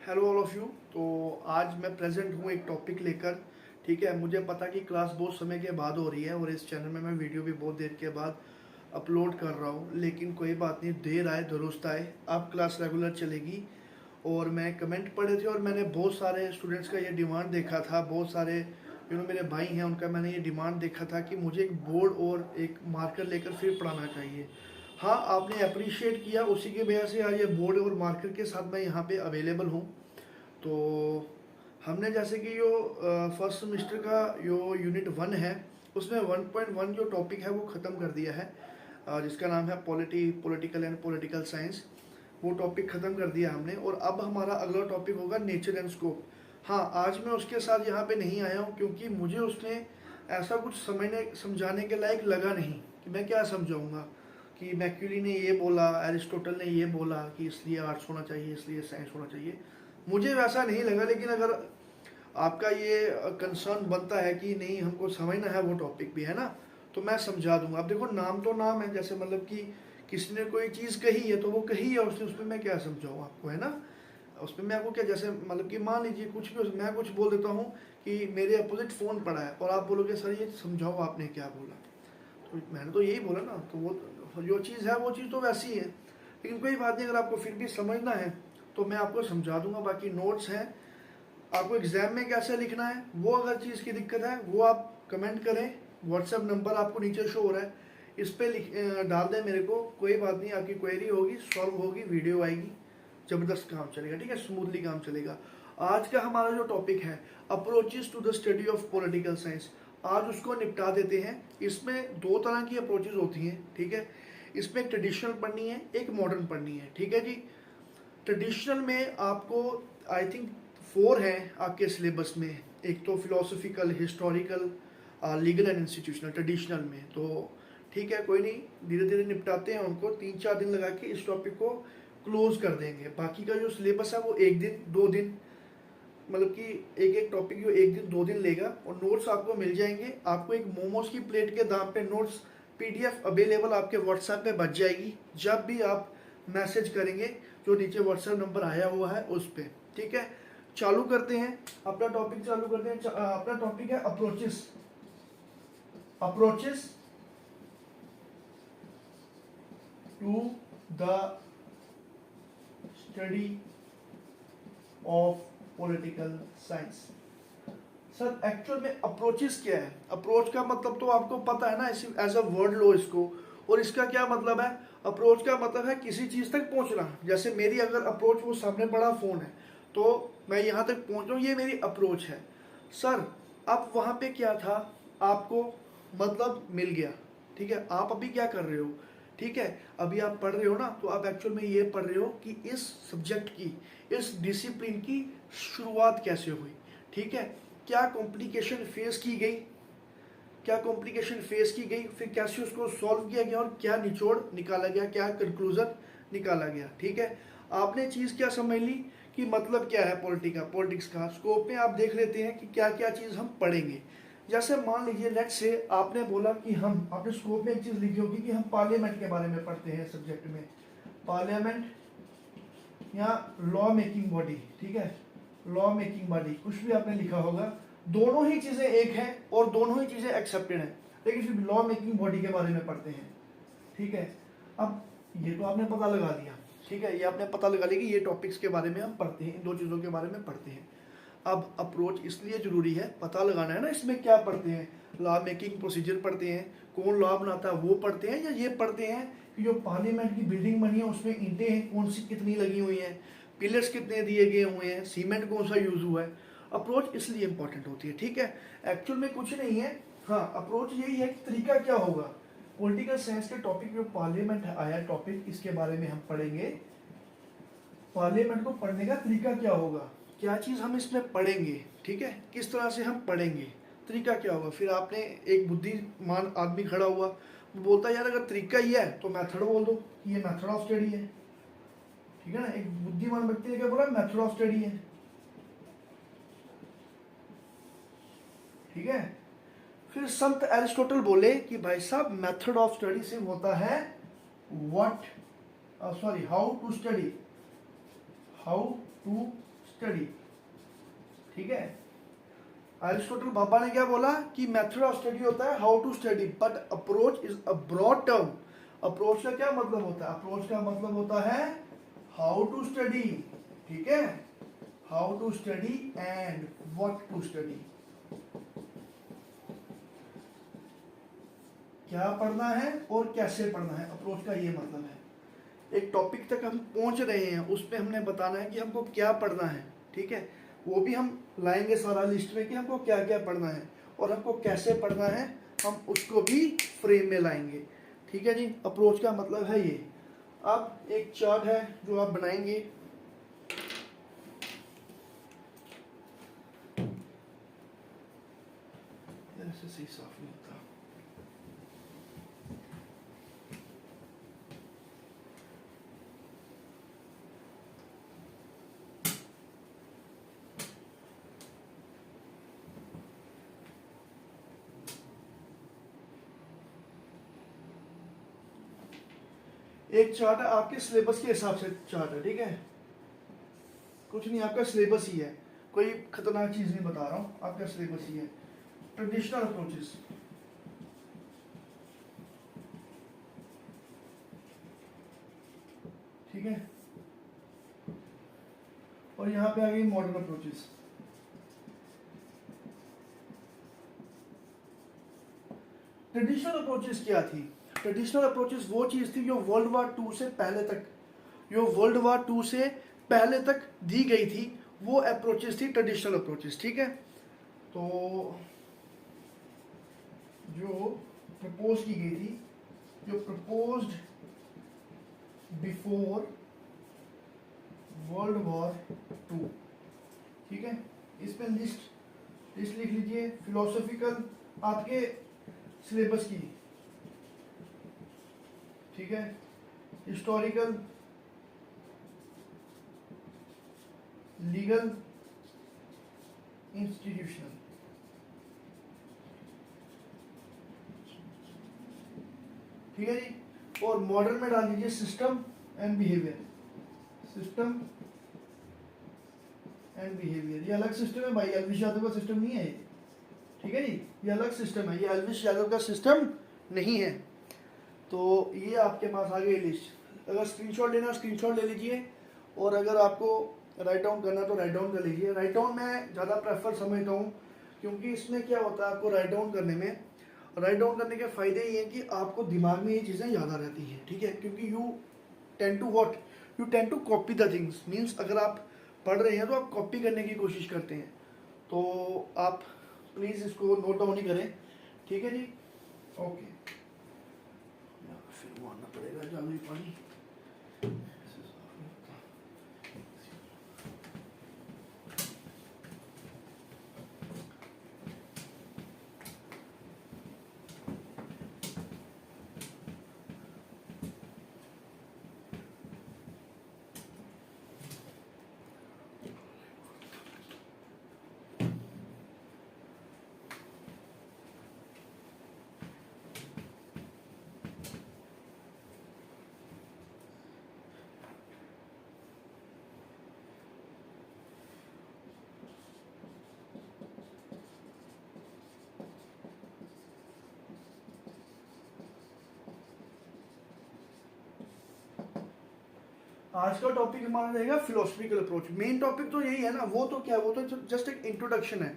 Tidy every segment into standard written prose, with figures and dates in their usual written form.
Hello all of you. तो आज मैं प्रेजेंट हूँ एक टॉपिक लेकर। ठीक है, मुझे पता कि क्लास बहुत समय के बाद हो रही है और इस चैनल में मैं वीडियो भी बहुत देर के बाद अपलोड कर रहा हूँ, लेकिन कोई बात नहीं, देर आए दुरुस्त आए। अब क्लास रेगुलर चलेगी। और मैं कमेंट पढ़े थे और मैंने बहुत सारे स्टूडेंट्स का ये डिमांड देखा था, बहुत सारे मेरे भाई हैं, उनका मैंने ये डिमांड देखा था कि मुझे एक बोर्ड और एक मार्कर लेकर फिर पढ़ाना चाहिए। हाँ, आपने अप्रिशिएट किया, उसी की वजह से आज ये बोर्ड और मार्कर के साथ मैं यहाँ पे अवेलेबल हूँ। तो हमने जैसे कि जो फर्स्ट सेमेस्टर का जो यूनिट 1 है, उसमें 1.1 जो टॉपिक है वो ख़त्म कर दिया है, जिसका नाम है पॉलिटिकल एंड पॉलिटिकल साइंस। वो टॉपिक ख़त्म कर दिया हमने और अब हमारा अगला टॉपिक होगा नेचर एंड स्कोप। हाँ, आज मैं उसके साथ यहाँ पे नहीं आया हूँ क्योंकि मुझे उसने ऐसा कुछ समझाने के लायक लगा नहीं कि मैं क्या समझाऊँगा कि मैक्यूरी ने ये बोला, एरिस्टोटल ने ये बोला कि इसलिए आर्ट्स होना चाहिए, इसलिए साइंस होना चाहिए। मुझे वैसा नहीं लगा, लेकिन अगर आपका ये कंसर्न बनता है कि नहीं हमको समझना है वो टॉपिक भी है ना, तो मैं समझा दूंगा। अब देखो, नाम तो नाम है, जैसे मतलब कि किसी ने कोई चीज़ कही है तो वो कही है, उसमें मैं क्या समझाऊँ आपको, है ना। उसमें मैं आपको क्या, जैसे मतलब कि मान लीजिए कुछ भी, मैं कुछ बोल देता हूँ कि मेरे अपोजिट फ़ोन पड़ा है और आप बोलोगे सर ये समझाओ आपने क्या बोला, तो मैंने तो यही बोला ना। तो वो जो चीज़ है वो चीज़ तो वैसी है, लेकिन कोई बात नहीं, अगर आपको फिर भी समझना है तो मैं आपको समझा दूंगा। बाकी नोट्स हैं, आपको एग्जाम में कैसे लिखना है वो अगर चीज़ की दिक्कत है वो आप कमेंट करें। व्हाट्सएप नंबर आपको नीचे शो हो रहा है, इस पर डाल दें मेरे को, कोई बात नहीं, आपकी क्वेरी होगी, सॉल्व होगी, वीडियो आएगी, ज़बरदस्त काम चलेगा। ठीक है, स्मूथली काम चलेगा। आज का हमारा जो टॉपिक है approaches to the study of political science, आज उसको निपटा देते हैं। इसमें दो तरह की अप्रोचेस होती हैं। ठीक है, इसमें एक ट्रेडिशनल पढ़नी है, एक मॉडर्न पढ़नी है। ठीक है जी। ट्रेडिशनल में आपको आई थिंक 4 हैं आपके सिलेबस में। एक तो philosophical, historical, legal and institutional traditional में। तो ठीक है, कोई नहीं, धीरे धीरे निपटाते हैं उनको। 3-4 दिन लगा के इस टॉपिक को क्लोज कर देंगे। बाकी का जो सिलेबस है वो 1 दिन 2 दिन, मतलब कि एक एक टॉपिक जो 1 दिन 2 दिन लेगा, और नोट्स आपको मिल जाएंगे। आपको एक मोमोज की प्लेट के दाम पे नोट्स PDF अवेलेबल आपके व्हाट्सएप पे बच जाएगी, जब भी आप मैसेज करेंगे जो नीचे व्हाट्सएप नंबर आया हुआ है उस पर। ठीक है, चालू करते हैं अपना टॉपिक, चालू करते हैं। अपना टॉपिक है approaches. Approaches to the study of political science. Sir actual में अप्रोचेस क्या है? अप्रोच का मतलब तो आपको पता है ना, एज अ वर्ड लो इसको। और इसका क्या मतलब है? अप्रोच का मतलब है किसी चीज़ तक पहुंचना। जैसे मेरी अगर अप्रोच, वो सामने बड़ा फ़ोन है तो मैं यहाँ तक पहुँच रहा हूँ, ये मेरी अप्रोच है। सर अब वहाँ पे क्या था, आपको मतलब मिल गया। ठीक है, आप अभी क्या कर रहे हो? ठीक है, अभी आप पढ़ रहे हो ना, तो आप एक्चुअल में ये पढ़ रहे हो कि इस सब्जेक्ट की, इस डिसिप्लिन की शुरुआत कैसे हुई। ठीक है, क्या कॉम्प्लिकेशन फेस की गई, क्या कॉम्प्लिकेशन फेस की गई, फिर कैसे उसको सॉल्व किया गया और क्या निचोड़ निकाला गया, क्या कंक्लूजन निकाला गया। ठीक है, आपने चीज़ क्या समझ ली कि मतलब क्या है पॉलिटिक्स का। स्कोप में आप देख लेते हैं कि क्या क्या चीज़ हम पढ़ेंगे। जैसे मान लीजिए, लेट्स से आपने बोला कि हम, आपने स्कोप में एक चीज़ लिखी होगी कि हम पार्लियामेंट के बारे में पढ़ते हैं सब्जेक्ट में, पार्लियामेंट या लॉ मेकिंग बॉडी। ठीक है, लॉ मेकिंग बॉडी, कुछ भी आपने लिखा होगा। दोनों ही चीज़ें एक हैं और दोनों ही चीज़ें एक्सेप्टेड हैं, लेकिन फिर लॉ मेकिंग बॉडी के बारे में पढ़ते हैं। ठीक है, अब ये तो आपने पता लगा लिया। ठीक है, ये आपने पता लगा लिया कि ये टॉपिक्स के बारे में हम पढ़ते हैं, इन दो चीज़ों के बारे में पढ़ते हैं। अब अप्रोच इसलिए ज़रूरी है, पता लगाना है ना इसमें क्या पढ़ते हैं। लॉ मेकिंग प्रोसीजर पढ़ते हैं, कौन लॉ बनाता है वो पढ़ते हैं, या ये पढ़ते हैं कि जो पार्लियामेंट की बिल्डिंग बनी है उसमें ईंटें हैं कौन सी कितनी लगी हुई हैं, पिलर्स कितने दिए गए हुए हैं, सीमेंट कौन सा यूज़ हुआ है। अप्रोच इसलिए इंपॉर्टेंट होती है। ठीक है, एक्चुअल में कुछ नहीं है। हाँ, अप्रोच यही है कि तरीका क्या होगा। पॉलिटिकल साइंस के टॉपिक में पार्लियामेंट आया टॉपिक, इसके बारे में हम पढ़ेंगे। पार्लियामेंट को पढ़ने का तरीका क्या होगा, क्या चीज़ हम इसमें पढ़ेंगे। ठीक है, किस तरह से हम पढ़ेंगे, तरीका क्या होगा। फिर आपने, एक बुद्धिमान आदमी खड़ा हुआ, वो बोलता है यार अगर तरीका ही है तो मेथड बोल दो कि ये मेथड ऑफ स्टडी है। ठीक है ना, एक बुद्धिमान व्यक्ति ने क्या बोला, मेथड ऑफ स्टडी है। ठीक है, फिर संत एरिस्टोटल बोले कि भाई साहब मेथड ऑफ स्टडी से होता है how to study, how to study, ठीक है। अरिस्टोटल बाबा ने क्या बोला कि मेथड ऑफ स्टडी होता है how to study, but approach is a broad term. Approach का क्या मतलब होता है? अप्रोच का मतलब होता है हाउ टू स्टडी, ठीक है, how to study and what to study, क्या पढ़ना है और कैसे पढ़ना है, अप्रोच का ये मतलब है। एक टॉपिक तक हम पहुंच रहे हैं, उस पर हमने बताना है कि हमको क्या पढ़ना है, ठीक है, वो भी हम लाएंगे सारा लिस्ट में कि हमको क्या क्या पढ़ना है और हमको कैसे पढ़ना है, हम उसको भी फ्रेम में लाएंगे, ठीक है जी। अप्रोच का मतलब है ये। अब एक चार्ट है जो आप बनाएंगे, ऐसे सही साफ नहीं होता। एक चार्ट है आपके सिलेबस के हिसाब से चार्ट है, ठीक है, कुछ नहीं, आपका सिलेबस ही है, कोई खतरनाक चीज नहीं बता रहा हूं, आपका सिलेबस ही है। ट्रेडिशनल अप्रोचेस, ठीक है, और यहां पे आ गई मॉडर्न अप्रोचेस। ट्रेडिशनल अप्रोचेस क्या थी? ट्रेडिशनल अप्रोचेस वो चीज थी जो वर्ल्ड वार 2 से पहले तक, जो वर्ल्ड वार 2 से पहले तक दी गई थी, वो अप्रोचेस थी ट्रेडिशनल अप्रोचेस, ठीक है। तो जो प्रपोज की गई थी, जो प्रपोज्ड बिफोर वर्ल्ड वॉर 2, ठीक है, इसमें लिस्ट लिख लीजिए। फिलोसॉफिकल आपके सिलेबस की, ठीक है, हिस्टोरिकल, लीगल, इंस्टीट्यूशनल, ठीक है जी। और मॉडर्न में डाल दीजिए system and behaviour, system and behaviour. ये अलग सिस्टम है भाई, एलविश यादव का सिस्टम नहीं है ये, ठीक है जी, ये अलग सिस्टम है, ये एलविश यादव का सिस्टम नहीं है। तो ये आपके पास आ गई लिस्ट। अगर स्क्रीनशॉट लेना स्क्रीनशॉट ले लीजिए, और अगर आपको राइट डाउन करना तो राइट डाउन कर लीजिए। राइट डाउन मैं ज़्यादा प्रेफर समझता हूँ, क्योंकि इसमें क्या होता है, आपको राइट डाउन करने में, राइट डाउन करने के फ़ायदे ये हैं कि आपको दिमाग में ये चीज़ें याद आ रहती हैं, ठीक है, क्योंकि you tend to copy the things, means अगर आप पढ़ रहे हैं तो आप कॉपी करने की कोशिश करते हैं। तो आप प्लीज़ इसको नोट डाउन ही करें, ठीक है जी, ओके। फिर मारना पड़ेगा जाली पानी। आज का टॉपिक हमारा रहेगा फिलोसफिकल अप्रोच। मेन टॉपिक तो यही है ना, वो तो क्या, वो तो जस्ट एक इंट्रोडक्शन है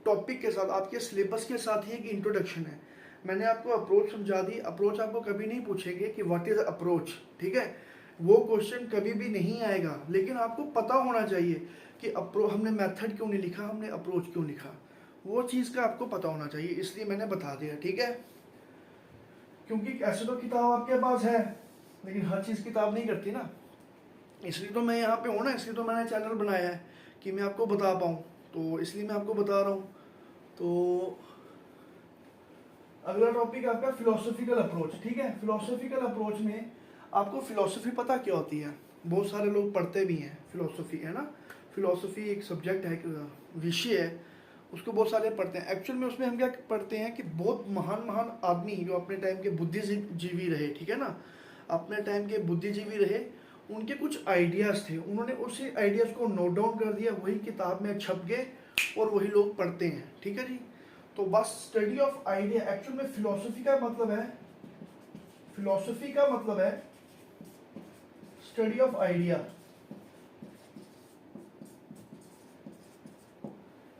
टॉपिक के साथ, आपके सिलेबस के साथ ही एक इंट्रोडक्शन है। मैंने आपको अप्रोच समझा दी। अप्रोच आपको कभी नहीं पूछेंगे कि व्हाट इज अप्रोच, ठीक है, वो क्वेश्चन कभी भी नहीं आएगा, लेकिन आपको पता होना चाहिए कि हमने मेथड क्यों नहीं लिखा, हमने अप्रोच क्यों लिखा, वो चीज़ का आपको पता होना चाहिए, इसलिए मैंने बता दिया, ठीक है। क्योंकि ऐसे तो किताब आपके पास है, लेकिन हर चीज़ किताब नहीं करती ना, इसलिए तो मैं यहाँ पे हूँ ना, इसलिए तो मैंने चैनल बनाया है कि मैं आपको बता पाऊँ, तो इसलिए मैं आपको बता रहा हूँ। तो अगला टॉपिक आपका फिलोसफिकल अप्रोच, ठीक है। फिलोसफिकल अप्रोच में आपको फिलोसफी पता क्या होती है, बहुत सारे लोग पढ़ते भी हैं फिलोसफी, है ना, फिलोसफी एक सब्जेक्ट है, एक विषय है, उसको बहुत सारे पढ़ते हैं। एक्चुअल में उसमें हम क्या पढ़ते हैं कि बहुत महान महान आदमी जो अपने टाइम के बुद्धिजीवी रहे, ठीक है ना, अपने टाइम के बुद्धिजीवी रहे, उनके कुछ आइडियाज़ थे, उन्होंने उसी आइडियाज़ को नोट डाउन कर दिया, वही किताब में छप गए और वही लोग पढ़ते हैं। ठीक है जी। तो बस स्टडी ऑफ आइडिया, एक्चुअल में फिलॉसफी का मतलब है, फिलॉसफी का मतलब है स्टडी ऑफ आइडिया।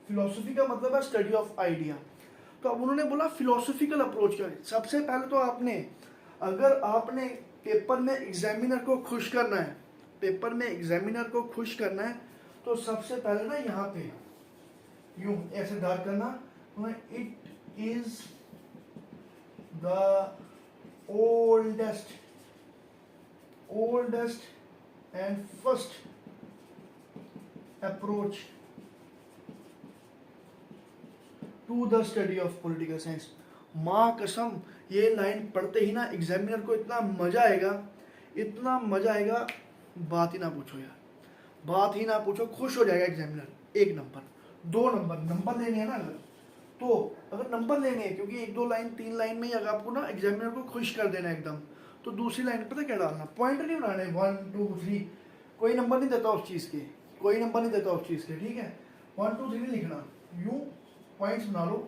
फिलॉसफी का मतलब है स्टडी ऑफ आइडिया। तो अब उन्होंने बोला फिलोसॉफिकल अप्रोच क्या है। सबसे पहले तो आपने, अगर आपने पेपर में एग्जामिनर को खुश करना है, पेपर में एग्जामिनर को खुश करना है, तो सबसे पहले ना यहाँ पे यूं ऐसे डार्क करना, it is the oldest and first approach to the study of political science. माँ कसम, ये लाइन पढ़ते ही ना एग्जामिनर को इतना मजा आएगा, इतना मजा आएगा, बात ही ना पूछो यार, बात ही ना पूछो, खुश हो जाएगा एग्जामिनर। 1 नंबर, 2 नंबर, नंबर लेने हैं ना अगर नंबर लेने हैं, क्योंकि 1 2 लाइन 3 लाइन में ही अगर आपको ना एग्जामिनर को खुश कर देना एकदम, तो दूसरी लाइन पता क्या डालना, पॉइंट नहीं बनाने 1 2 3, कोई नंबर नहीं देता उस चीज़ के, कोई नंबर नहीं देता उस चीज़ के। ठीक है, 1 2 3 नहीं लिखना, यूं पॉइंट्स बना लो।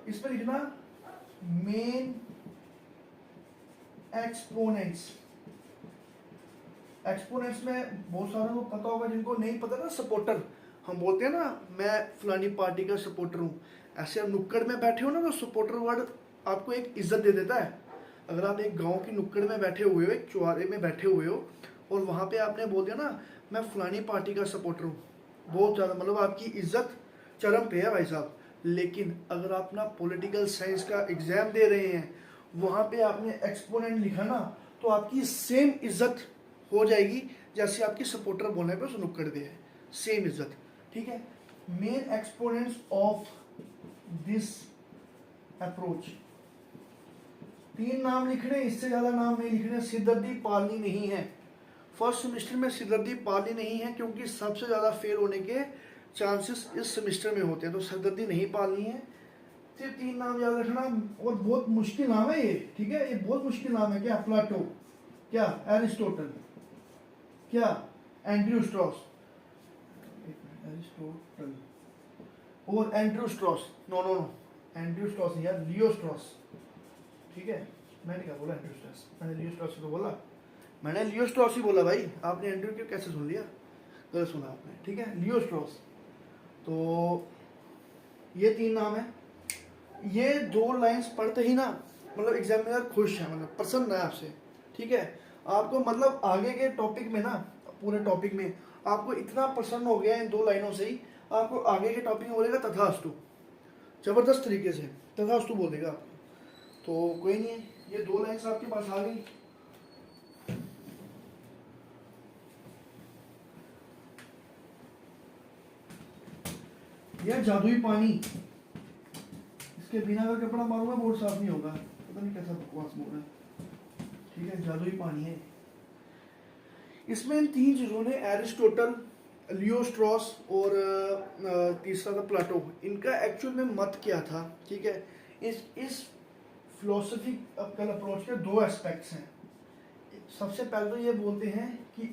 इस पर लिखना मेन एक्सपोनेंट्स। एक्सपोनेंट्स में बहुत सारे को पता होगा, जिनको नहीं पता ना, सपोर्टर हम बोलते हैं ना, मैं फलानी पार्टी का सपोर्टर हूँ। ऐसे आप नुक्कड़ में बैठे हो ना, तो सपोर्टर वर्ड आपको एक इज्जत दे देता है। अगर आप एक गांव की नुक्कड़ में बैठे हुए हो, एक चौराहे में बैठे हुए हो, और वहाँ पे आपने बोल दिया ना मैं फलानी पार्टी का सपोर्टर हूँ, बहुत ज़्यादा मतलब आपकी इज्जत चरम पे है भाई साहब। लेकिन अगर आप ना पॉलिटिकल साइंस का एग्जाम दे रहे हैं, वहाँ पे आपने एक्सपोनेंट लिखा ना, तो आपकी सेम इज्जत हो जाएगी जैसे आपकी सपोर्टर बोलने पे उस नुक्कड़ पे है, सेम इज्जत। ठीक है, main exponents of this approach, 3 नाम लिखने, इससे ज्यादा नाम नहीं लिखने। सिरदर्दी पालनी नहीं है, फर्स्ट सेमेस्टर में सिरदर्दी पालनी नहीं है, क्योंकि सबसे ज्यादा फेल होने के चांसेस इस सेमेस्टर में होते हैं, तो सिरदर्दी नहीं पालनी है। सिर्फ 3 नाम याद रखना, और बहुत मुश्किल नाम है ये। ठीक है, ये बहुत मुश्किल नाम है। क्या प्लाटो, क्या एरिस्टोटल, क्या एंड्रयू स्ट्रॉस, एरिस्टोटल और Andrew Strauss, no no no, Andrew Strauss यार, लियो स्ट्रॉस। ठीक है, मैंने क्या बोला एंड्रयू स्ट्रॉस, मैंने लियो स्ट्रॉस तो बोला, मैंने लियो स्ट्रॉस ही बोला भाई, आपने एंड्रयू क्यों कैसे सुन लिया, गलत सुना आपने। ठीक है, लियो स्ट्रॉस। तो ये 3 नाम है। ये 2 लाइंस पढ़ते ही ना मतलब एग्जामिनर खुश है, मतलब प्रसन्न है आपसे। ठीक है, आपको मतलब आगे के टॉपिक में ना, पूरे टॉपिक में आपको इतना प्रसन्न हो गया इन 2 लाइनों से ही, आपको आगे के टॉपिक में बोलेगा तथास्तु, जबरदस्त तरीके से तथास्तु बोल देगा आपको। तो कोई नहीं है, ये 2 लाइन्स आपके पास आ गई। यह जादुई पानी, इसके बिना अगर कपड़ा मारूंगा बोर्ड साफ नहीं होगा, पता नहीं कैसा बकवास बोल है। ठीक है, जादुई पानी है। इसमें इन 3 चीजों ने, एरिस्टोटल, लियो स्ट्रॉस और तीसरा था प्लाटो, इनका एक्चुअल में मत क्या था। ठीक है, इस फिलोसफिकल अप्रोच के 2 एस्पेक्ट्स हैं। सबसे पहले तो ये बोलते हैं कि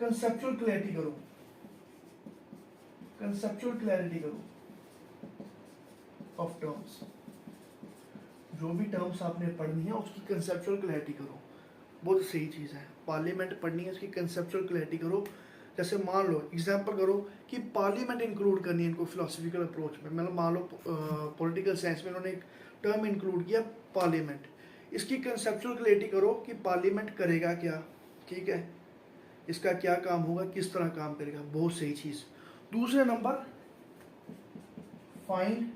कंसेप्चुअल क्लैरिटी करो, कंसेप्चुअल क्लैरिटी करो ऑफ टर्म्स, जो भी टर्म्स आपने पढ़नी है उसकी कंसेप्चुअल क्लैरिटी करो। बहुत सही चीज़ है, पार्लियामेंट पढ़नी है उसकी कंसेप्चुअल क्लैरिटी करो। जैसे मान लो एग्जांपल करो कि पार्लियामेंट इंक्लूड करनी है इनको फिलोसफिकल अप्रोच में, मतलब मान लो पॉलिटिकल साइंस में उन्होंने एक टर्म इंक्लूड किया पार्लियामेंट, इसकी कंसेप्चुअल क्लैरिटी करो कि पार्लियामेंट करेगा क्या। ठीक है, इसका क्या काम होगा, किस तरह काम करेगा, बहुत सही चीज़। दूसरे number, find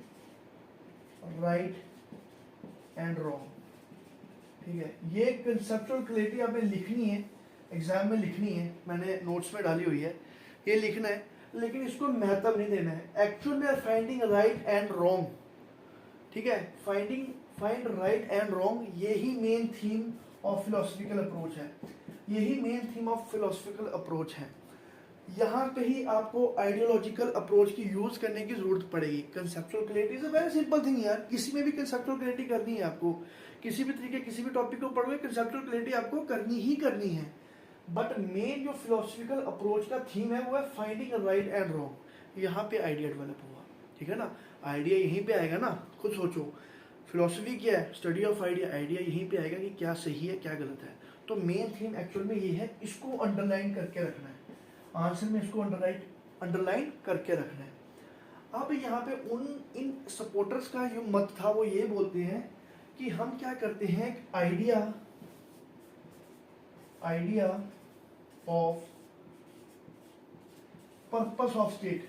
right and wrong. ठीक है, ये कंसेप्चुअल क्लैरिटी आपने लिखनी है, एग्जाम में लिखनी है, मैंने नोट्स में डाली हुई है, ये लिखना है, लेकिन इसको महत्व नहीं देना है। एक्चुअल में फाइंडिंग राइट एंड रॉन्ग, ठीक है, फाइंड राइट एंड रॉन्ग, यही main theme of philosophical approach है, यही main theme of philosophical approach है। यहाँ पे ही आपको आइडियोलॉजिकल अप्रोच की यूज करने की जरूरत पड़ेगी। Conceptual clarity is a very simple thing यार, किसी में भी कंसेप्चुअल क्लैरिटी करनी है आपको, किसी भी तरीके किसी भी टॉपिक को पढ़ोगे कंसेप्चुअल क्लैरिटी आपको करनी ही करनी है। बट मेन जो फिलोसफिकल अप्रोच का थीम है वो है फाइंडिंग राइट एंड रॉन्ग। यहाँ पे आइडिया डेवलप हुआ, ठीक है ना, आइडिया यहीं पे आएगा ना, खुद सोचो। फिलोसफी क्या है? Study of idea. आइडिया यहीं पे आएगा कि क्या सही है क्या गलत है। तो मेन थीम एक्चुअल में ये है, इसको अंडरलाइन करके रखना है आंसर में, इसको अंडरलाइन करके रखना है। अब यहाँ पे इन सपोर्टर्स का जो मत था वो ये बोलते हैं कि हम क्या करते हैं, idea of purpose of state,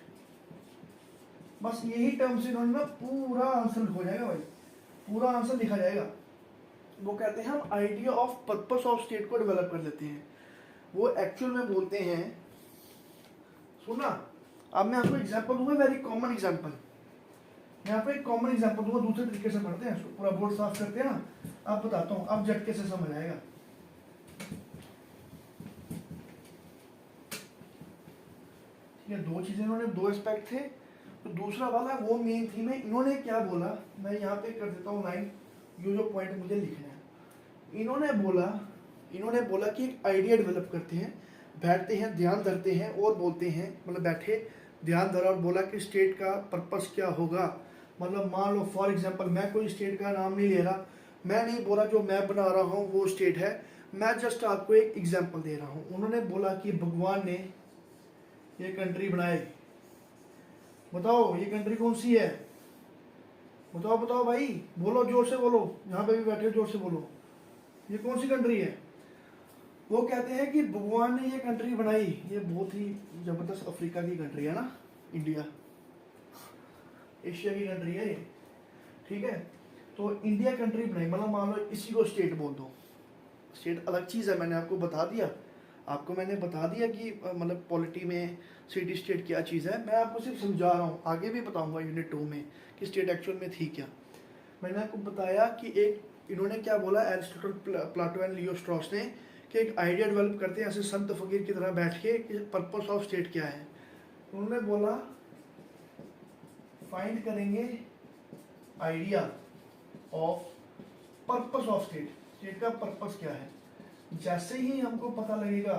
बस यही टर्म से इन्होंने ना पूरा आंसर हो जाएगा भाई, पूरा आंसर लिखा जाएगा। वो कहते हैं हम idea of purpose of state को डेवलप कर लेते हैं। वो एक्चुअल में बोलते हैं, सुना, अब मैं आपको एग्जांपल दूंगा, वेरी कॉमन एग्जांपल। मैं आपको एक कॉमन एग्जांपल दूंगा, दूसरे तरीके से पढ़ते हैं इसको, पूरा बोर्ड साफ करते हैं ना, अब बताता हूँ, अब झटके से समझ आएगा। ठीक है, दो चीजें इन्होंने, दो एस्पेक्ट थे, तो दूसरा वाला वो मेन थीम है। इन्होंने क्या बोला, मैं यहाँ पे कर देता हूँ लाइन, जो पॉइंट मुझे लिखना है। इन्होंने बोला कि एक आइडिया डेवलप करते हैं, बैठते हैं, ध्यान धरते हैं और बोलते हैं, मतलब बैठे, ध्यान धरा और बोला कि स्टेट का पर्पस क्या होगा। मतलब मान लो फॉर एग्जांपल, मैं कोई स्टेट का नाम नहीं ले रहा, मैं नहीं बोला जो मैं बना रहा हूँ वो स्टेट है, मैं जस्ट आपको एक एग्जांपल दे रहा हूँ। उन्होंने बोला कि भगवान ने ये कंट्री बनाई, बताओ ये कंट्री कौन सी है, बताओ बताओ भाई, बोलो जोर से बोलो, यहाँ पे भी बैठे जोर से बोलो, ये कौन सी कंट्री है। वो कहते हैं कि भगवान ने ये कंट्री बनाई, ये बहुत ही जबरदस्त अफ्रीका की कंट्री है ना, इंडिया एशिया की कंट्री है ये, ठीक है। तो इंडिया कंट्री बनाई, मतलब मान लो इसी को स्टेट बोल दो। स्टेट अलग चीज़ है, मैंने आपको बता दिया, कि मतलब पॉलिटी में सिटी स्टेट क्या चीज़ है। मैं आपको सिर्फ समझा रहा हूँ, आगे भी बताऊँगा यूनिट 2 में कि स्टेट एक्चुअल में थी क्या। मैंने आपको बताया कि एक, इन्होंने क्या बोला, Aristotle, Plato and Leo straws ने, कि एक आइडिया डेवलप करते हैं ऐसे संत फकीर की तरह बैठ के कि पर्पस ऑफ स्टेट क्या है। उन्होंने बोला फाइंड करेंगे idea of purpose of state, state का पर्पस क्या है। जैसे ही हमको पता लगेगा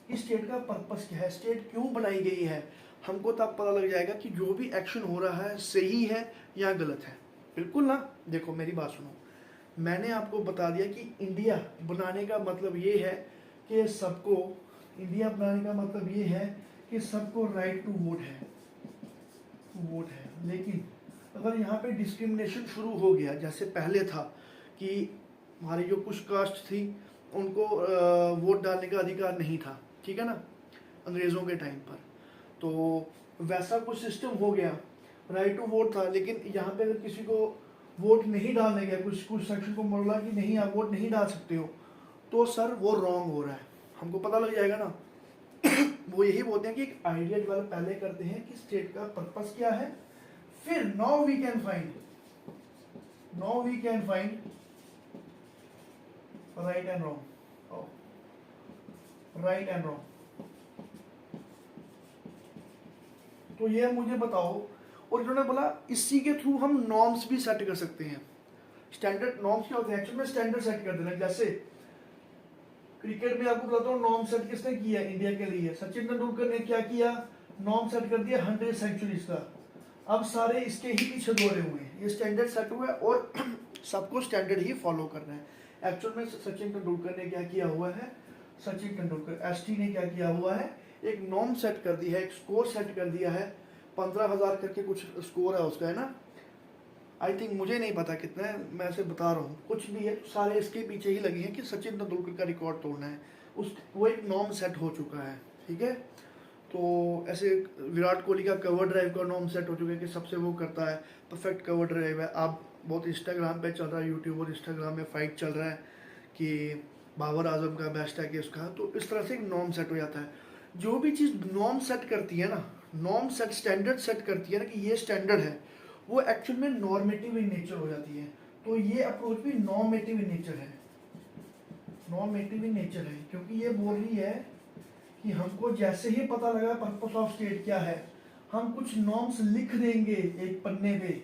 कि स्टेट का पर्पस क्या है, स्टेट क्यों बनाई गई है, हमको तब पता लग जाएगा कि जो भी एक्शन हो रहा है सही है या गलत है। बिल्कुल ना, देखो मेरी बात सुनो, मैंने आपको बता दिया कि इंडिया बनाने का मतलब ये है कि सबको, इंडिया बनाने का मतलब ये है कि सबको राइट टू वोट है। लेकिन अगर यहाँ पे डिस्क्रिमिनेशन शुरू हो गया, जैसे पहले था कि हमारी जो कुछ कास्ट थी उनको वोट डालने का अधिकार नहीं था, ठीक है ना, अंग्रेज़ों के टाइम पर, तो वैसा कुछ सिस्टम हो गया, राइट टू वोट था, लेकिन यहाँ पे अगर किसी को वोट नहीं डालने गया, कुछ सेक्शन को बोला कि नहीं आप वोट नहीं डाल सकते हो, तो सर वो रॉन्ग हो रहा है, हमको पता लग जाएगा ना। वो यही बोलते हैं कि एक आइडिया डेवलप पहले करते हैं कि स्टेट का पर्पस क्या है, फिर now we can find right and wrong. तो ये मुझे बताओ, और इन्होंने बोला इसी के थ्रू हम नॉर्म्स भी सेट कर सकते हैं। स्टैंडर्ड नॉर्म्स क्या होते हैं, एक्चुअल में स्टैंडर्ड सेट कर देना। जैसे क्रिकेट में आपको बताता हूँ नॉर्म सेट किसने किया इंडिया के लिए, सचिन तेंदुलकर ने क्या किया, नॉर्म सेट कर दिया 100 सेंचुरीज का। अब सारे इसके ही पीछे दौड़े हुए हैं, ये स्टैंडर्ड सेट हुआ है और सबको स्टैंडर्ड ही फॉलो करना है। एक्चुअल में सचिन तेंदुलकर ने क्या किया हुआ है, सचिन तेंदुलकर एसटी ने क्या किया हुआ है, एक नॉर्म सेट कर दी है, एक स्कोर सेट कर दिया है, 15,000 करके कुछ स्कोर है उसका, है ना, आई थिंक, मुझे नहीं पता कितना है, मैं ऐसे बता रहा हूँ, कुछ भी है, सारे इसके पीछे ही लगे हैं कि सचिन तेंदुलकर का रिकॉर्ड तोड़ना है, उस वो एक नॉर्म सेट हो चुका है, ठीक है। तो ऐसे विराट कोहली का कवर ड्राइव का नॉर्म सेट हो चुका है कि सबसे वो करता है, परफेक्ट कवर ड्राइव है। आप बहुत इंस्टाग्राम पे चल रहा है, यूट्यूब और इंस्टाग्राम में फाइट चल रहा है कि बाबर आजम का बेस्ट है कि उसका, तो इस तरह से एक नॉर्म सेट हो जाता है। जो भी चीज़ नॉर्म सेट करती है ना, नॉर्म सेट, स्टैंडर्ड सेट करती है ना कि ये स्टैंडर्ड है, वो एक्चुअल में नॉर्मेटिव इन नेचर हो जाती है। तो ये अप्रोच भी नॉर्मेटिव इन नेचर है, क्योंकि ये बोल रही है कि हमको जैसे ही पता लगा पर्पस ऑफ स्टेट क्या है, हम कुछ नॉर्म्स लिख देंगे एक पन्ने पे।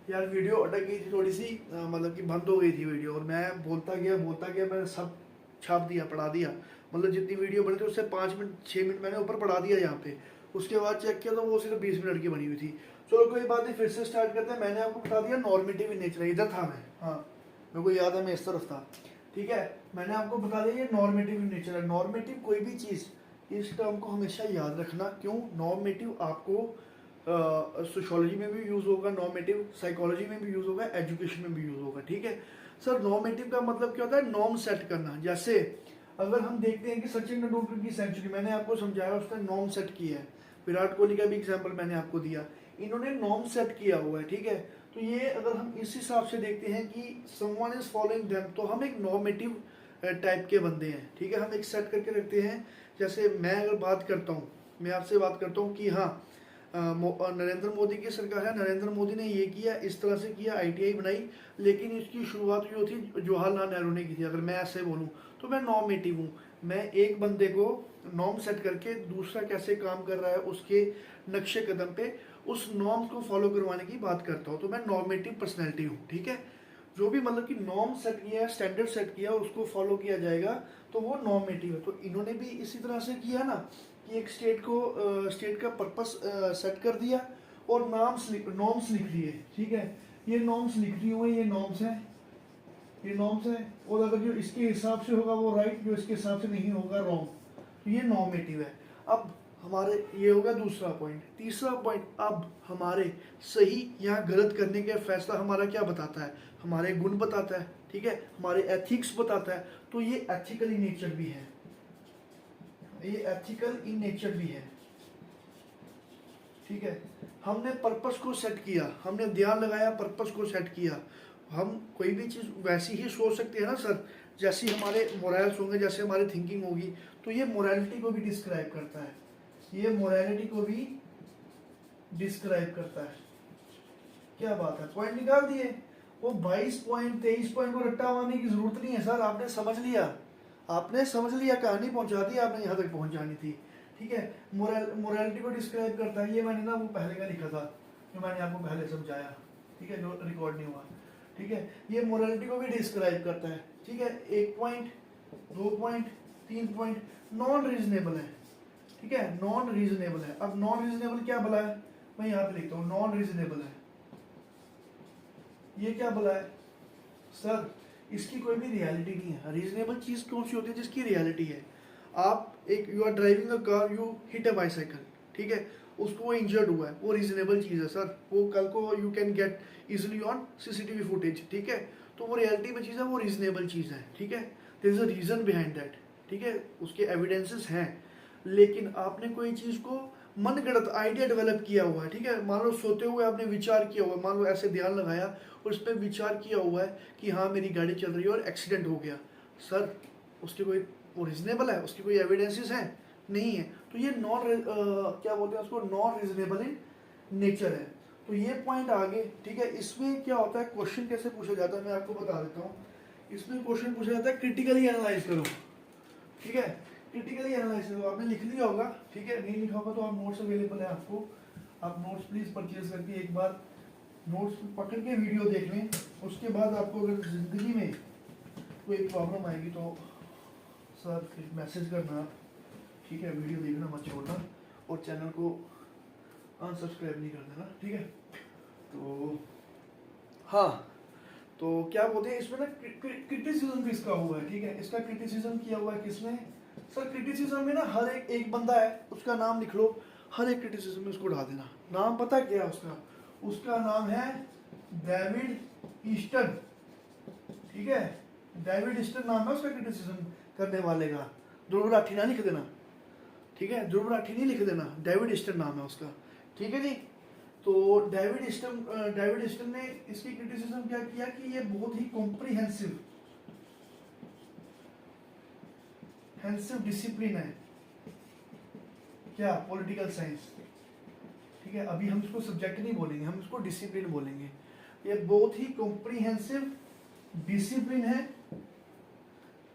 यार वीडियो अटक गई थी थोड़ी सी, मतलब कि बंद हो गई थी वीडियो, और मैं बोलता गया मैंने सब छाप दिया, पढ़ा दिया, मतलब जितनी वीडियो बनी थी उससे 5 मिनट 6 मिनट मैंने ऊपर बढ़ा दिया यहाँ पे। उसके बाद चेक किया तो वो सिर्फ 20 मिनट की बनी हुई थी। चलो कोई बात नहीं, फिर से स्टार्ट करते हैं। मैंने आपको बता दिया नॉर्मेटिव इन नेचर, इधर था मैं, हाँ मेरे को याद है मैं इस तरफ था, ठीक है। मैंने आपको बता दिया ये नॉर्मेटिव इन नेचर है। नॉर्मेटिव कोई भी चीज़, इस टर्म को हमेशा याद रखना। क्यों? नॉर्मेटिव आपको सोशोलॉजी में भी यूज़ होगा, नॉर्मेटिव साइकोलॉजी में भी यूज़ होगा, एजुकेशन में भी यूज़ होगा, ठीक है सर। नॉर्मेटिव का मतलब क्या होता है? नॉर्म सेट करना। जैसे अगर हम देखते हैं कि सचिन तेंदुलकर की सेंचुरी, मैंने आपको समझाया उसने नॉर्म सेट किया है। विराट कोहली का भी एग्जाम्पल मैंने आपको दिया, इन्होंने नॉर्म सेट किया हुआ है, ठीक है। तो ये अगर हम इस हिसाब से देखते हैं कि समवन इज फॉलोइंग देम, तो हम एक नॉर्मेटिव टाइप के बंदे हैं, ठीक है। हम एक सेट करके रखते हैं। जैसे मैं अगर बात करता हूँ, मैं आपसे बात करता हूँ कि हाँ नरेंद्र मोदी की सरकार है, नरेंद्र मोदी ने ये किया, इस तरह से किया, आईटीआई बनाई, लेकिन इसकी शुरुआत जो थी जवाहरलाल नेहरू ने की थी। अगर मैं ऐसे बोलूँ तो मैं नॉर्मेटिव हूँ। मैं एक बंदे को नॉर्म सेट करके दूसरा कैसे काम कर रहा है उसके नक्शे कदम पे उस नॉर्म को फॉलो करवाने की बात करता हूँ, तो मैं नॉर्मेटिव पर्सनैलिटी हूँ, ठीक है। जो भी मतलब कि नॉर्म सेट किया है, स्टैंडर्ड सेट किया और उसको फॉलो किया जाएगा तो वो नॉर्मेटिव है। तो इन्होंने भी इसी तरह से किया ना कि एक स्टेट का पर्पस सेट कर दिया और नॉर्म्स लिख दिए, ठीक है। ये नॉर्म्स लिख दिए हुए, ये नॉर्म्स हैं, ये नॉर्म्स है, और अगर जो इसके हिसाब से होगा वो राइट, जो इसके हिसाब से नहीं होगा रॉन्ग, तो ये नॉर्मेटिव है। अब हमारे ये होगा दूसरा पॉइंट। तीसरा पॉइंट, अब हमारे सही या गलत करने का फैसला हमारा क्या बताता है? हमारे गुण बताता है, ठीक है, हमारे एथिक्स बताता है। तो ये एथिकल इन नेचर भी है, ये एथिकल इन नेचर भी है, ठीक है। हमने पर्पस को सेट किया, हमने ध्यान लगाया, पर्पस को सेट किया। हम कोई भी चीज़ वैसी ही सोच सकते हैं ना सर, जैसी हमारे मोरल्स होंगे, जैसे हमारी थिंकिंग होगी। तो ये मोरालिटी को भी डिस्क्राइब करता है, ये मोरालिटी को भी डिस्क्राइब करता है। क्या बात है, पॉइंट निकाल दिए। वो 22 पॉइंट 23 पॉइंट को रट्टा मारने की जरूरत नहीं है सर, आपने समझ लिया, आपने समझ लिया, कहानी पहुंचा दी आपने, यहाँ तक पहुंच जानी थी, ठीक है। मोरालिटी को डिस्क्राइब करता है। ये मैंने ना वो पहले का लिखा था, जो मैंने आपको पहले समझाया, ठीक है, जो रिकॉर्ड नहीं हुआ, ठीक है। ये मोरालिटी को भी डिस्क्राइब करता है, ठीक है। 1 point 2 point 3 point non reasonable है, ठीक है, नॉन रीजनेबल है। अब नॉन रीजनेबल क्या बोला है, मैं यहाँ पे लिखता हूँ, नॉन रीजनेबल है। ये क्या बोला है सर? इसकी कोई भी रियलिटी नहीं है। रीजनेबल चीज कौन सी होती है? जिसकी रियलिटी है। आप एक you are driving a car, you hit a bicycle, ठीक है, उसको वो इंजर्ड हुआ है, वो रीजनेबल चीज है सर। वो कल को you can get easily on CCTV footage, ठीक है। तो वो रियलिटी में चीज है, वो रीजनेबल चीज है, ठीक है। There is a reason behind that, ठीक है, उसके एविडेंसेस हैं। लेकिन आपने कोई चीज को मनगढ़ंत आइडिया डेवलप किया हुआ है, ठीक है। मान लो सोते हुए आपने विचार किया हुआ है, मान लो ऐसे ध्यान लगाया और उस पर विचार किया हुआ है कि हाँ मेरी गाड़ी चल रही है और एक्सीडेंट हो गया, सर उसकी कोई वो रीजनेबल है? उसकी कोई एविडेंसेस है? नहीं है। तो ये क्या बोलते हैं उसको, नॉन रीजनेबल इन नेचर है। तो ये पॉइंट आगे, ठीक है। इसमें क्या होता है, क्वेश्चन कैसे पूछा जाता है मैं आपको बता देता हूँ। इसमें क्वेश्चन पूछा जाता है क्रिटिकली एनालाइज करो, ठीक है, क्रिटिकली एनालाइज करो। आपने लिख लिया होगा, ठीक है, नहीं लिखा होगा तो आप नोट्स अवेलेबल है आपको, आप नोट्स प्लीज परचेज करके एक बार नोट्स पकड़ के वीडियो देख लें। उसके बाद आपको अगर जिंदगी में कोई प्रॉब्लम आएगी तो सर फिर मैसेज करना, ठीक है, वीडियो देखना मत छोड़ना और चैनल को अनसब्सक्राइब नहीं कर देना, ठीक है। तो हाँ, तो क्या बोलते हैं इसमें ना क्रिटिसिज्म किसका हुआ है, ठीक है, इसका क्रिटिसिज्म किया हुआ है किसने सर? क्रिटिसिज्म में ना हर एक बंदा है, उसका नाम लिख लो, हर एक क्रिटिसिज्म में उसको डाल देना। नाम पता क्या है उसका? उसका नाम है डेविड ईस्टन, ठीक है, डेविड ईस्टन नाम है उसका क्रिटिसिज्म करने वाले का। ध्रुव राठी ना लिख देना, ठीक है, ध्रुव राठी नहीं लिख देना, डेविड ईस्टन नाम है उसका, ठीक है जी। तो डेविड ईस्टन ने इसकी क्रिटिसिज्म क्या किया कि ये बहुत ही कॉम्प्रिहेंसिव डिसिप्लिन है, क्या, पॉलिटिकल साइंस, ठीक है। अभी हम इसको सब्जेक्ट नहीं बोलेंगे, हम इसको डिसिप्लिन बोलेंगे। ये बहुत ही कॉम्प्रिहेंसिव डिसिप्लिन है,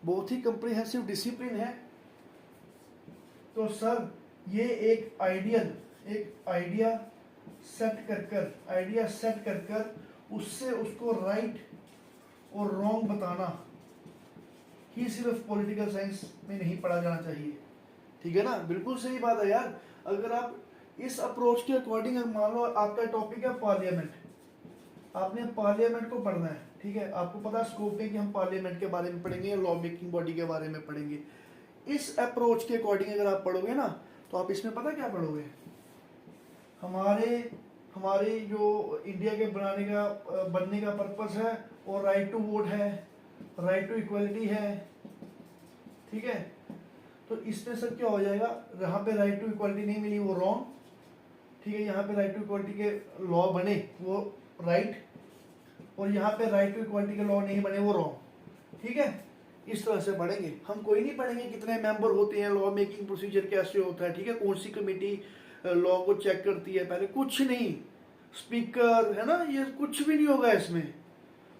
बहुत ही कॉम्प्रिहेंसिव डिसिप्लिन है। तो सर ये एक आइडिया सेट कर उससे उसको राइट और रॉन्ग बताना, ही सिर्फ पॉलिटिकल साइंस में नहीं पढ़ा जाना चाहिए, ठीक है ना। बिल्कुल सही बात है यार। अगर आप इस अप्रोच के अकॉर्डिंग, मान लो आपका टॉपिक है पार्लियामेंट, आपने पार्लियामेंट को पढ़ना है, ठीक है, आपको पता स्कोप है कि हम पार्लियामेंट के बारे में पढ़ेंगे या लॉ मेकिंग बॉडी के बारे में पढ़ेंगे। इस अप्रोच के अकॉर्डिंग अगर आप पढ़ोगे ना, तो आप इसमें पता क्या पढ़ोगे, हमारे हमारे जो इंडिया के बनने का पर्पस है, और राइट टू वोट है, राइट टू इक्वलिटी है, ठीक है। तो इसमें सब क्या हो जाएगा, यहाँ पे राइट टू इक्वलिटी नहीं मिली वो रॉन्ग, ठीक है, यहाँ पे राइट टू इक्वलिटी के लॉ बने वो राइट, और यहाँ पे राइट टू इक्वलिटी के लॉ नहीं बने वो रॉन्ग, ठीक है। इस तरह से पढ़ेंगे हम। कोई नहीं पढ़ेंगे कितने मेंबर होते हैं, लॉ मेकिंग प्रोसीजर कैसे होता है, ठीक है, कौन सी कमेटी लॉ को चेक करती है, पहले कुछ नहीं, स्पीकर है ना, ये कुछ भी नहीं होगा इसमें,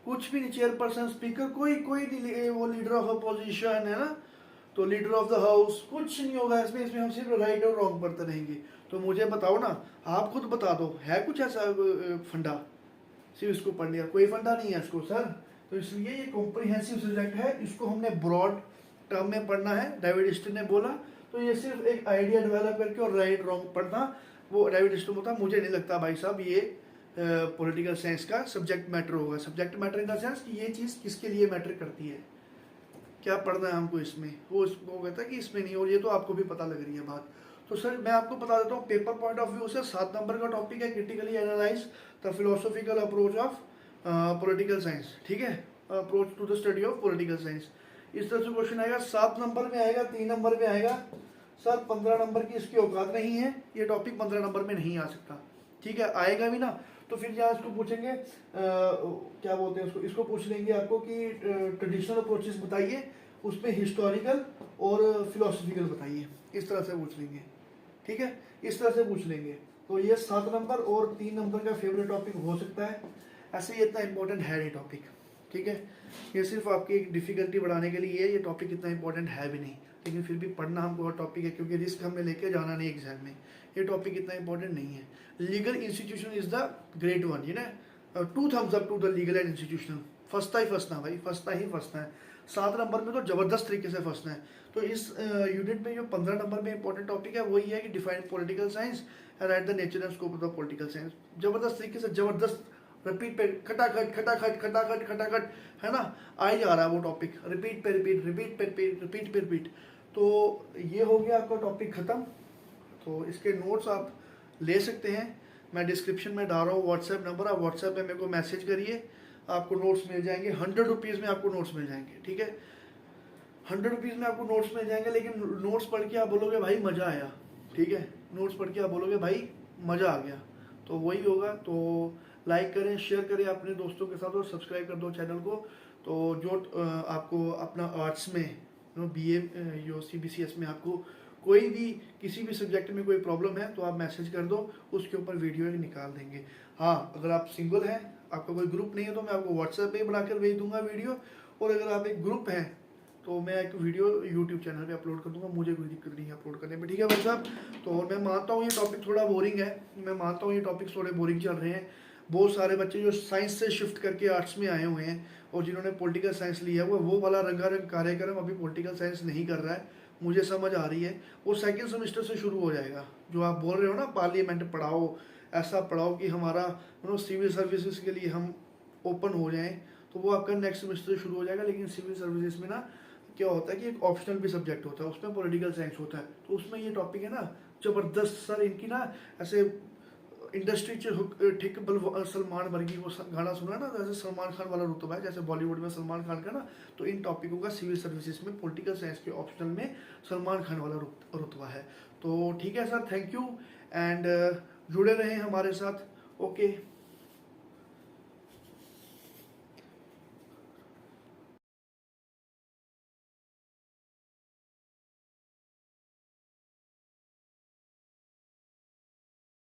कुछ भी नहीं, चेयरपर्सन स्पीकर कोई नहीं, वो लीडर ऑफ अपोजिशन है ना, तो लीडर ऑफ द हाउस, कुछ नहीं होगा इसमें। इसमें हम सिर्फ राइट और रॉन्ग पढ़ते रहेंगे। तो मुझे बताओ ना, आप खुद बता दो, है कुछ ऐसा फंडा, सिर्फ इसको पढ़ लिया, कोई फंडा नहीं है इसको सर। तो इसलिए ये कॉम्प्रिहेंसिव सब्जेक्ट है, इसको हमने ब्रॉड टर्म में पढ़ना है, डेविड स्टीन ने बोला। तो ये सिर्फ एक आइडिया डेवलप करके और राइट रॉन्ग पढ़ना, वो डेविड स्टीन होता। मुझे नहीं लगता भाई साहब ये पॉलिटिकल साइंस का सब्जेक्ट मैटर होगा। Subject matter in the sense कि ये चीज़ किसके लिए मैटर करती है, क्या पढ़ना है हमको इसमें, वो कहता है कि इसमें नहीं, और ये तो आपको भी पता लग रही है बात। तो सर मैं आपको बता देता हूँ, पेपर पॉइंट ऑफ व्यू से 7 नंबर का टॉपिक है, critically analyse the philosophical approach of political science, ठीक है, approach to the study of political science. इस तरह से क्वेश्चन आएगा, 7 नंबर में आएगा, 3 नंबर में आएगा। सर 15 नंबर की इसकी औकात नहीं है, ये टॉपिक 15 नंबर में नहीं आ सकता, ठीक है, आएगा भी ना तो फिर यहाँ इसको पूछेंगे क्या बोलते हैं इसको पूछ लेंगे आपको कि ट्रेडिशनल अप्रोचेस बताइए, उसमें हिस्टोरिकल और फिलोसफिकल बताइए, इस तरह से पूछ लेंगे, ठीक है, इस तरह से पूछ लेंगे। तो ये 7 नंबर और 3 नंबर का फेवरेट टॉपिक हो सकता है। ऐसे ये इतना इंपॉर्टेंट है नहीं टॉपिक, ठीक है, ये सिर्फ आपकी एक डिफिकल्टी बढ़ाने के लिए ये टॉपिक इतना इंपॉर्टेंट है भी नहीं, लेकिन फिर भी पढ़ना हमको टॉपिक है, क्योंकि रिस्क हमने लेके जाना नहीं एग्जाम में। ये टॉपिक इतना इंपॉर्टेंट नहीं है। Legal institution is the great one, you know, 2 thumbs up to the legal and institutional. फंसता ही फंसना भाई, फंसता ही फंसना है। 7 नंबर में तो जबरदस्त तरीके से फंसना है। तो इस यूनिट में जो 15 नंबर में इंपॉर्टेंट टॉपिक है वही है कि define political science and right the nature and scope of the political science. जबरदस्त तरीके से, जबरदस्त रिपीट पे खटाखट खटाखट खटाखट खटाखट, है ना, आ ही जा रहा है वो टॉपिक, रिपीट पे रिपीट, रिपीट पे रिपीट, रिपीट पे रिपीट। तो ये हो गया आपका टॉपिक ख़त्म। तो इसके नोट्स आप ले सकते हैं, मैं डिस्क्रिप्शन में डाल रहा हूँ व्हाट्सएप नंबर, आप व्हाट्सएप पे मेरे को मैसेज करिए, आपको नोट्स मिल जाएंगे। 100 रुपीज़ में आपको नोट्स मिल जाएंगे, ठीक है, 100 रुपीज़ में आपको नोट्स मिल जाएंगे। लेकिन नोट्स पढ़ के आप बोलोगे भाई मज़ा आया, ठीक है, नोट्स पढ़ के आप बोलोगे भाई मज़ा आ गया, तो वही होगा। तो लाइक करें, शेयर करें अपने दोस्तों के साथ और सब्सक्राइब कर दो चैनल को। तो जो आपको अपना आर्ट्स में BA यो CBCS में आपको कोई भी किसी भी सब्जेक्ट में कोई प्रॉब्लम है तो आप मैसेज कर दो, उसके ऊपर वीडियो निकाल देंगे। हाँ, अगर आप सिंगल हैं, आपका कोई ग्रुप नहीं है, तो मैं आपको व्हाट्सएप पे बनाकर भेज दूंगा वीडियो, और अगर आप एक ग्रुप हैं तो मैं एक वीडियो यूट्यूब चैनल पे अपलोड कर दूंगा, मुझे कोई दिक्कत नहीं है अपलोड करने में, ठीक है भाई साहब। तो मैं मानता हूँ ये टॉपिक थोड़ा बोरिंग है, मैं मानता हूँ ये टॉपिक थोड़े बोरिंग चल रहे हैं। बहुत सारे बच्चे जो साइंस से शिफ्ट करके आर्ट्स में आए हुए हैं और जिन्होंने पॉलिटिकल साइंस लिया हुआ, वो वाला रंगारंग कार्यक्रम अभी पॉलिटिकल साइंस नहीं कर रहा है, मुझे समझ आ रही है। वो सेकंड सेमेस्टर से शुरू हो जाएगा। जो आप बोल रहे हो ना, पार्लियामेंट पढ़ाओ, ऐसा पढ़ाओ कि हमारा सिविल सर्विसेज के लिए हम ओपन हो जाएं, तो वो आपका नेक्स्ट सेमेस्टर से शुरू हो जाएगा। लेकिन सिविल सर्विसेज में ना क्या होता है कि एक ऑप्शनल भी सब्जेक्ट होता है, उसमें पॉलिटिकल साइंस होता है, तो उसमें ये टॉपिक है ना जबरदस्त। सर इनकी ना ऐसे इंडस्ट्री ठीक सलमान वर्गी को गाना सुना ना, जैसे सलमान खान वाला रुतबा है, जैसे बॉलीवुड में सलमान खान का ना, तो इन टॉपिकों का सिविल सर्विसेज में पॉलिटिकल साइंस के ऑप्शनल में सलमान खान वाला रुतबा है। तो ठीक है सर, थैंक यू, एंड जुड़े रहें हमारे साथ। ओके।